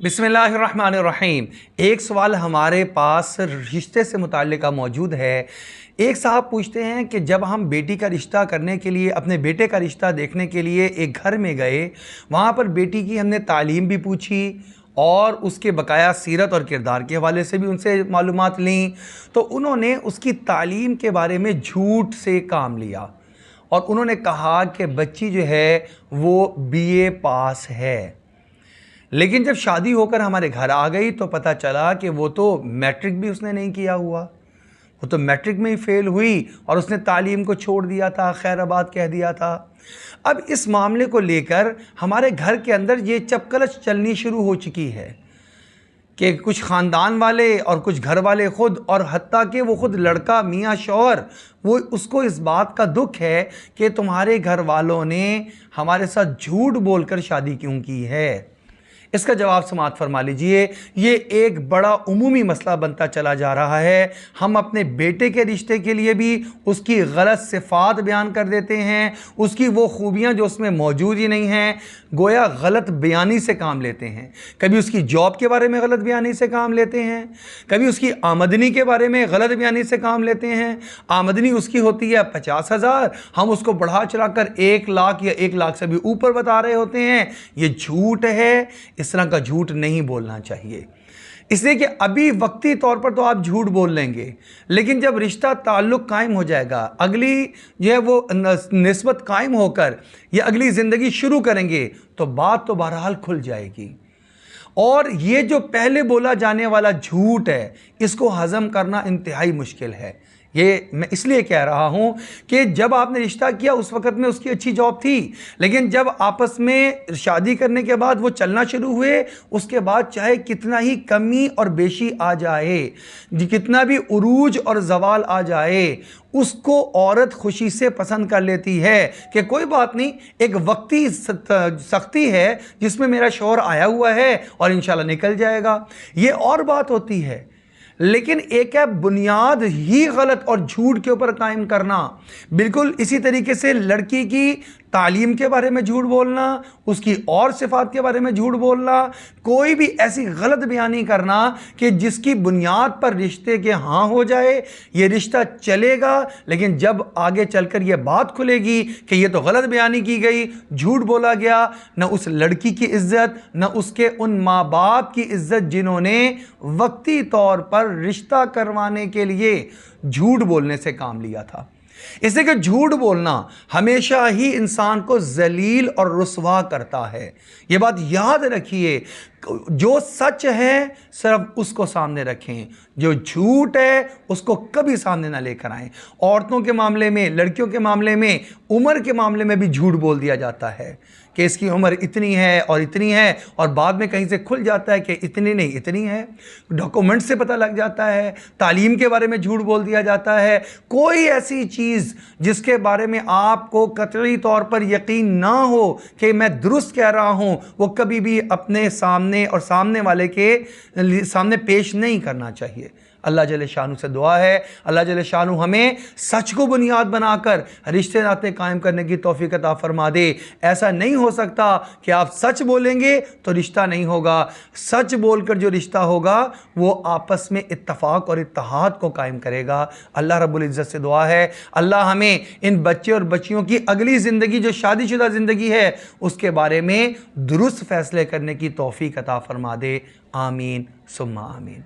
बिस्मिल्लाहिर्रहमानिर्रहीम। एक सवाल हमारे पास रिश्ते से मुताल्लिक़ मौजूद है। एक साहब पूछते हैं कि जब हम बेटी का रिश्ता करने के लिए, अपने बेटे का रिश्ता देखने के लिए एक घर में गए, वहाँ पर बेटी की हमने तालीम भी पूछी और उसके बकाया सीरत और किरदार के हवाले से भी उनसे मालूमात लीं, तो उन्होंने उसकी तालीम के बारे में झूठ से काम लिया और उन्होंने कहा कि बच्ची जो है वो BA पास है। लेकिन जब शादी होकर हमारे घर आ गई तो पता चला कि वो तो मैट्रिक भी उसने नहीं किया हुआ, वो तो मैट्रिक में ही फेल हुई और उसने तालीम को छोड़ दिया था, खैराबाद कह दिया था। अब इस मामले को लेकर हमारे घर के अंदर ये चपकलच चलनी शुरू हो चुकी है कि कुछ ख़ानदान वाले और कुछ घर वाले ख़ुद, और हत्ता कि वो ख़ुद लड़का मियाँ शौहर, वो उसको इस बात का दुख है कि तुम्हारे घर वालों ने हमारे साथ झूठ बोलकर शादी क्यों की है। इसका जवाब समाअत फरमा लीजिए। ये एक बड़ा उमूमी मसला बनता चला जा रहा है। हम अपने बेटे के रिश्ते के लिए भी उसकी गलत सिफ़ात बयान कर देते हैं, उसकी वो खूबियाँ जो उसमें मौजूद ही नहीं हैं, गोया गलत बयानी से काम लेते हैं। कभी उसकी जॉब के बारे में गलत बयानी से काम लेते हैं, कभी उसकी आमदनी के बारे में गलत बयानी से काम लेते हैं। आमदनी उसकी होती है 50,000, हम उसको बढ़ा चढ़ा कर 1 लाख या 1 लाख से भी ऊपर बता रहे होते हैं। ये झूठ है। इस तरह का झूठ नहीं बोलना चाहिए, इसलिए कि अभी वक्ती तौर पर तो आप झूठ बोल लेंगे, लेकिन जब रिश्ता ताल्लुक़ कायम हो जाएगा, अगली जो है वो निस्बत कायम होकर ये अगली ज़िंदगी शुरू करेंगे, तो बात तो बहरहाल खुल जाएगी। और ये जो पहले बोला जाने वाला झूठ है, इसको हज़म करना इंतहाई मुश्किल है। ये मैं इसलिए कह रहा हूँ कि जब आपने रिश्ता किया उस वक़्त में उसकी अच्छी जॉब थी, लेकिन जब आपस में शादी करने के बाद वो चलना शुरू हुए, उसके बाद चाहे कितना ही कमी और बेशी आ जाए, कितना भी उरूज और ज़वाल आ जाए, उसको औरत खुशी से पसंद कर लेती है कि कोई बात नहीं, एक वक्ती सख्ती है जिसमें मेरा शौहर आया हुआ है और इंशाल्लाह निकल जाएगा। ये और बात होती है। लेकिन एक है बुनियाद ही गलत और झूठ के ऊपर कायम करना। बिल्कुल इसी तरीके से लड़की की तालीम के बारे में झूठ बोलना, उसकी और सिफात के बारे में झूठ बोलना, कोई भी ऐसी गलत बयानी करना कि जिसकी बुनियाद पर रिश्ते के हाँ हो जाए, ये रिश्ता चलेगा, लेकिन जब आगे चलकर ये बात खुलेगी कि ये तो गलत बयानी की गई, झूठ बोला गया, न उस लड़की की इज्जत, न उसके उन माँ बाप की इज्जत जिन्होंने वक्ती तौर पर रिश्ता करवाने के लिए झूठ बोलने से काम लिया था। इसलिए कि झूठ बोलना हमेशा ही इंसान को जलील और रुसवा करता है। ये बात याद रखिए, जो सच है सिर्फ उसको सामने रखें, जो झूठ है उसको कभी सामने ना लेकर आएं। औरतों के मामले में, लड़कियों के मामले में, उम्र के मामले में भी झूठ बोल दिया जाता है कि इसकी उम्र इतनी है और इतनी है, और बाद में कहीं से खुल जाता है कि इतनी नहीं इतनी है। डॉक्यूमेंट से पता लग जाता है। तालीम के बारे में झूठ बोल दिया जाता है। कोई ऐसी चीज़ जिसके बारे में आपको कतई तौर पर यकीन ना हो कि मैं दुरुस्त कह रहा हूँ, वो कभी भी अपने सामने और सामने वाले के सामने पेश नहीं करना चाहिए। अल्लाह जल्ले शानू से दुआ है, अल्लाह जल्ले शानू हमें सच को बुनियाद बनाकर रिश्ते नाते कायम करने की तौफीक अता फरमा दे। ऐसा नहीं हो सकता कि आप सच बोलेंगे तो रिश्ता नहीं होगा। सच बोलकर जो रिश्ता होगा वो आपस में इत्तफाक और इत्तेहाद को कायम करेगा। अल्लाह रब्बुल इज़्ज़त से दुआ है, अल्लाह हमें इन बच्चे और बच्चियों की अगली ज़िंदगी जो शादीशुदा ज़िंदगी है उसके बारे में दुरुस्त फ़ैसले करने की तौफीक अता फरमा दे। आमीन सुम्मा आमीन।